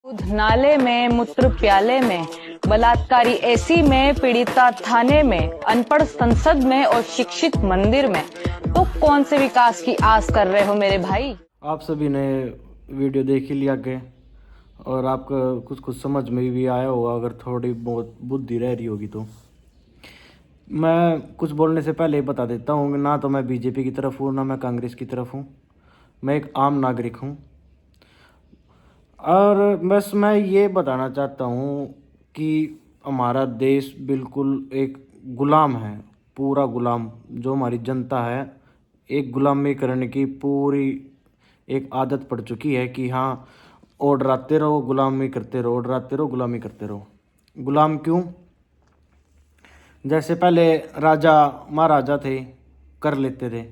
दूध नाले में, मूत्र प्याले में, बलात्कारी एसी में, पीड़िता थाने में, अनपढ़ संसद में और शिक्षित मंदिर में, तो कौन से विकास की आस कर रहे हो मेरे भाई। आप सभी ने वीडियो देख ही लिया के और आपका कुछ कुछ समझ में भी आया होगा, अगर थोड़ी बहुत बुद्धि रह रही होगी तो। मैं कुछ बोलने से पहले ही बता देता हूँ, ना तो मैं बीजेपी की तरफ हूँ, ना मैं कांग्रेस की तरफ हूँ। मैं एक आम नागरिक हूँ और बस मैं ये बताना चाहता हूँ कि हमारा देश बिल्कुल एक गुलाम है, पूरा गुलाम। जो हमारी जनता है, एक गुलामी करने की पूरी एक आदत पड़ चुकी है कि हाँ, ऑर्डर आते रहो, गुलामी करते रहो, ऑर्डर आते रहो, गुलामी करते रहो। गुलाम क्यों? जैसे पहले राजा महाराजा थे, कर लेते थे,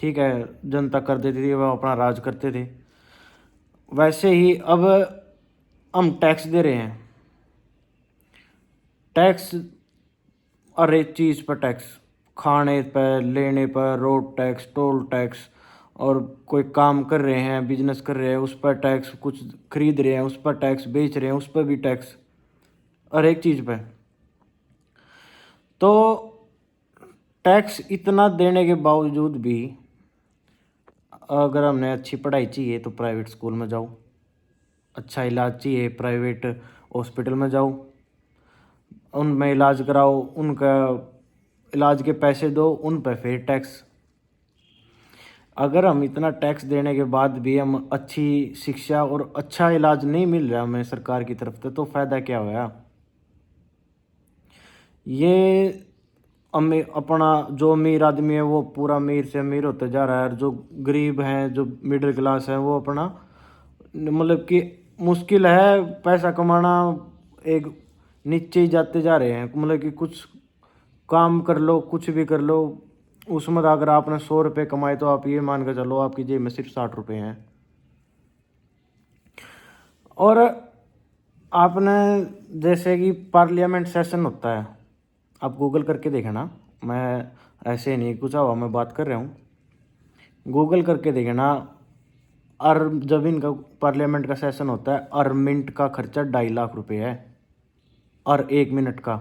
ठीक है, जनता कर देती थी, वह अपना राज करते थे। वैसे ही अब हम टैक्स दे रहे हैं, टैक्स, हर एक चीज़ पर टैक्स, खाने पर, लेने पर, रोड टैक्स, टोल टैक्स, और कोई काम कर रहे हैं, बिजनेस कर रहे हैं, उस पर टैक्स, कुछ खरीद रहे हैं उस पर टैक्स, बेच रहे हैं उस पर भी टैक्स, हर एक चीज़ पर। तो टैक्स इतना देने के बावजूद भी अगर हमने अच्छी पढ़ाई चाहिए तो प्राइवेट स्कूल में जाओ, अच्छा इलाज चाहिए प्राइवेट हॉस्पिटल में जाओ, उनमें इलाज कराओ, उनका इलाज के पैसे दो, उन पर फिर टैक्स। अगर हम इतना टैक्स देने के बाद भी हम अच्छी शिक्षा और अच्छा इलाज नहीं मिल रहा हमें सरकार की तरफ से, तो फ़ायदा क्या हुआ? ये अमीर, अपना जो अमीर आदमी है वो पूरा अमीर से अमीर होते जा रहा है, और जो गरीब हैं, जो मिडिल क्लास है, वो अपना मतलब कि मुश्किल है पैसा कमाना, एक नीचे ही जाते जा रहे हैं। मतलब कि कुछ काम कर लो, कुछ भी कर लो, उसमें अगर आपने 100 रुपये कमाए तो आप ये मान कर चलो आपकी जेब में सिर्फ 60 रुपये हैं। और आपने जैसे कि पार्लियामेंट सेशन होता है, आप गूगल करके देखना, मैं ऐसे नहीं कुछ हवा मैं बात कर रहा हूँ, गूगल करके देखना। और जब इनका पार्लियामेंट का सेशन होता है, और मिनट का खर्चा 2.5 लाख रुपये है, और 1 मिनट का।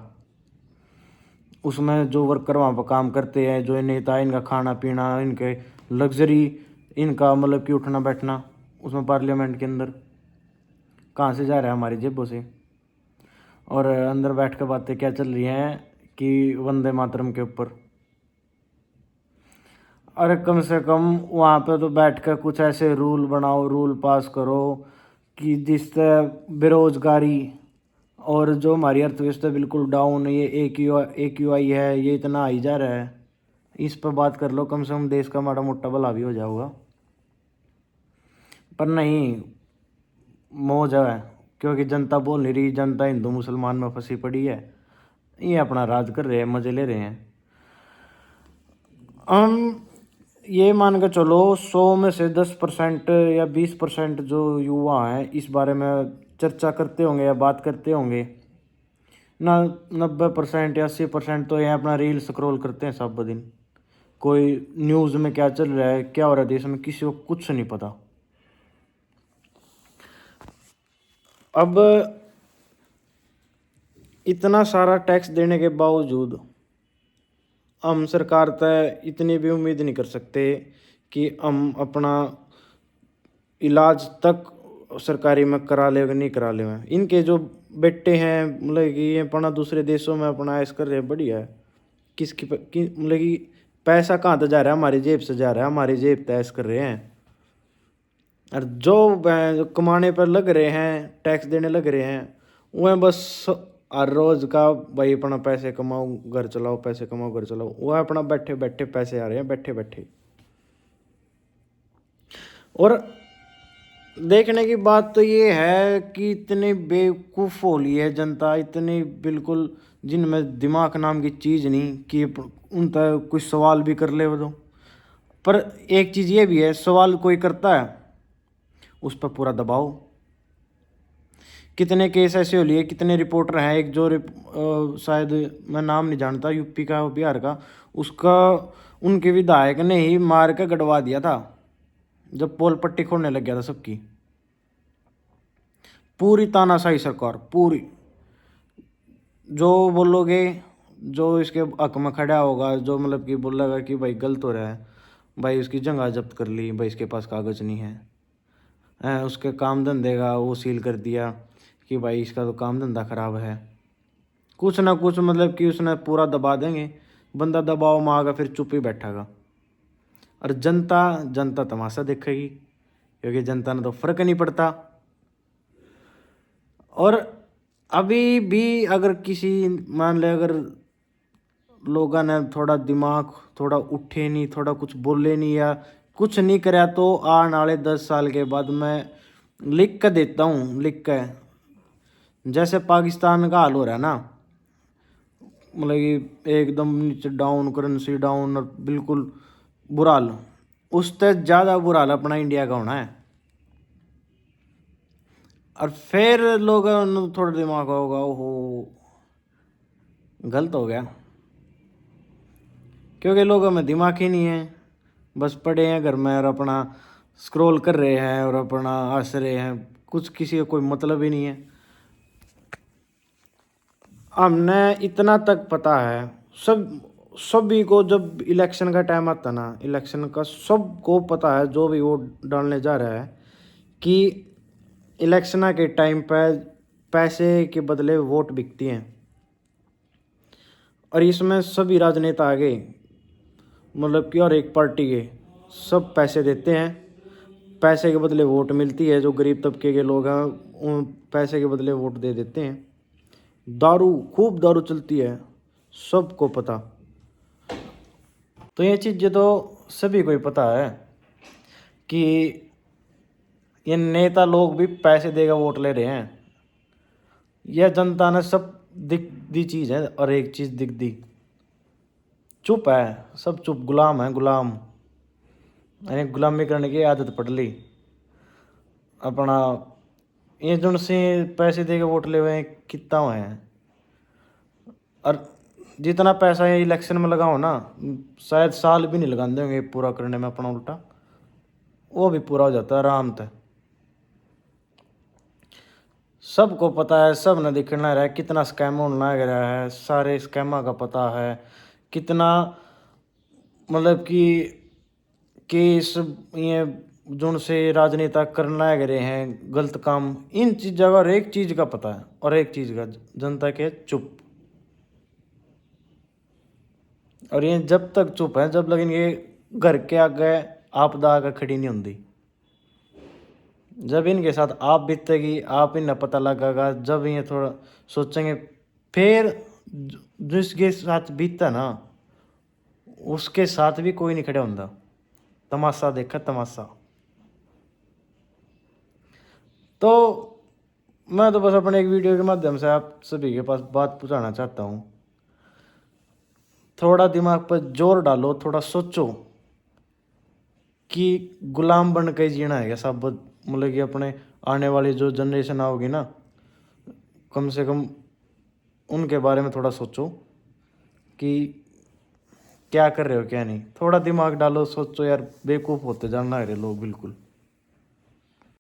उसमें जो वर्कर वहाँ पर काम करते हैं, जो नेता, इनका खाना पीना, इनके लग्जरी, इनका मतलब कि उठना बैठना, उसमें पार्लियामेंट के अंदर कहाँ से जा रहा है? हमारी जेबों से। और अंदर बैठ कर बातें क्या चल रही हैं कि वंदे मातरम के ऊपर। अरे कम से कम वहाँ पे तो बैठ कर कुछ ऐसे रूल बनाओ, रूल पास करो कि जिससे बेरोजगारी और जो हमारी अर्थव्यवस्था बिल्कुल डाउन है, ये AQI है, ये इतना आई जा रहा है, इस पर बात कर लो, कम से कम देश का माड़ा मोटा भला भी हो जाऊगा। पर नहीं, मौज है, क्योंकि जनता बोल नहीं रही, जनता हिंदू मुसलमान में फंसी पड़ी है, ये अपना राज कर रहे हैं, मजे ले रहे हैं। हम ये मान के चलो 100 में से 10% या 20% जो युवा हैं इस बारे में चर्चा करते होंगे या बात करते होंगे ना। 90% या 80% तो ये अपना रील स्क्रॉल करते हैं सब दिन। कोई न्यूज़ में क्या चल रहा है, क्या हो रहा है देश में, किसी को कुछ नहीं पता। अब इतना सारा टैक्स देने के बावजूद हम सरकार तय इतनी भी उम्मीद नहीं कर सकते कि हम अपना इलाज तक सरकारी में करा ले नहीं करा ले। इनके जो बेटे हैं, मतलब कि ये अपना दूसरे देशों में अपना ऐश कर रहे हैं, बढ़िया है। मतलब कि पैसा कहाँ तक जा रहा है? हमारी जेब से जा रहा है, हमारी जेब तय ऐश कर रहे हैं। और जो कमाने पर लग रहे हैं, टैक्स देने लग रहे हैं, वह बस हर रोज का भाई अपना पैसे कमाओ घर चलाओ, पैसे कमाओ घर चलाओ, वह अपना बैठे बैठे पैसे आ रहे हैं, बैठे बैठे। और देखने की बात तो ये है कि इतनी बेवकूफ़ हो ली है जनता, इतनी बिल्कुल जिनमें दिमाग नाम की चीज़ नहीं कि उन तक कुछ सवाल भी कर ले वो तो। पर एक चीज़ ये भी है, सवाल कोई करता है उस पर पूरा दबाव। कितने केस ऐसे हो लिए, कितने रिपोर्टर हैं, एक जो शायद मैं नाम नहीं जानता, यूपी का बिहार का, उसका उनके विधायक ने ही मार के गड़वा दिया था जब पोल पट्टी खोलने लग गया था सबकी। पूरी तानाशाही सरकार, पूरी। जो बोलोगे, जो इसके हक में खड़ा होगा, जो मतलब कि बोलेगा कि भाई गलत हो रहा है, भाई उसकी जगह जब्त कर ली, भाई इसके पास कागज नहीं है, उसके काम धंधे का वो सील कर दिया कि भाई इसका तो काम धंधा खराब है, कुछ ना कुछ मतलब कि उसने पूरा दबा देंगे। बंदा दबाव में आगा, फिर चुप ही बैठेगा। और जनता जनता तमाशा देखेगी, क्योंकि जनता ने तो फर्क नहीं पड़ता। और अभी भी अगर किसी, मान ले अगर लोगों ने थोड़ा दिमाग थोड़ा उठे नहीं, थोड़ा कुछ बोले नहीं या कुछ नहीं कराया, तो आने वाले 10 साल के बाद मैं लिख कर देता हूँ, लिख कर, जैसे पाकिस्तान का हाल हो रहा है ना, मतलब कि एकदम नीचे डाउन, करेंसी डाउन और बिल्कुल बुरा हाल, उससे ज़्यादा बुरा हाल अपना इंडिया का होना है। और फिर लोगों ने थोड़ा दिमाग होगा, ओहो गलत हो गया, क्योंकि लोगों में दिमाग ही नहीं है, बस पड़े हैं घर में और अपना स्क्रॉल कर रहे हैं और अपना हंस रहे हैं, कुछ किसी का कोई मतलब ही नहीं है। हमने इतना तक पता है, सभी को, जब इलेक्शन का टाइम आता ना, इलेक्शन का सबको पता है, जो भी वोट डालने जा रहा है, कि इलेक्शन के टाइम पर पैसे के बदले वोट बिकती हैं। और इसमें सभी राजनेता आ गए, मतलब कि और एक पार्टी के सब पैसे देते हैं, पैसे के बदले वोट मिलती है। जो गरीब तबके के लोग हैं उन पैसे के बदले वोट दे देते हैं। दारू, खूब दारू चलती है, सबको पता। तो ये चीज़ें तो सभी को ही पता है कि ये नेता लोग भी पैसे देकर वोट ले रहे हैं। यह जनता ने सब दिख दी चीज़ है, और एक चीज़ दिख दी, चुप है, सब चुप, गुलाम है, गुलाम, यानी गुलामी करने की आदत पड़ ली अपना। ये जो से पैसे दे के वोट ले हुए हैं, कितना हुए हैं। और जितना पैसा ये इलेक्शन में लगाओ ना, शायद साल भी नहीं लगा देंगे पूरा करने में अपना, उल्टा वो भी पूरा हो जाता है आराम से। सबको पता है, सब ने दिखना रहा है, कितना स्कैम होने लग रहा है, सारे स्कैमा का पता है, कितना मतलब कि केस ये जो से राजनेता करना लग रहे हैं गलत काम, इन चीज़ों का और एक चीज़ का पता है, और एक चीज़ का जनता के चुप। और ये जब तक चुप है, जब लगे ये घर के आगे आपदा आकर खड़ी नहीं होती। जब इनके साथ आप बीतेगी, आप इन्हें पता लगेगा, जब ये थोड़ा सोचेंगे, फिर जिसके साथ बीतता ना, उसके साथ भी कोई नहीं खड़ा होता। तमाशा देखा, तमाशा। तो मैं तो बस अपने एक वीडियो के माध्यम से आप सभी के पास बात पहुंचाना चाहता हूँ, थोड़ा दिमाग पर जोर डालो, थोड़ा सोचो कि गुलाम बन के जीना है क्या सब, मतलब कि अपने आने वाली जो जनरेशन आओगी ना, कम से कम उनके बारे में थोड़ा सोचो कि क्या कर रहे हो क्या नहीं। थोड़ा दिमाग डालो, सोचो यार, बेवकूफ़ होते जाना है रे लोग बिल्कुल।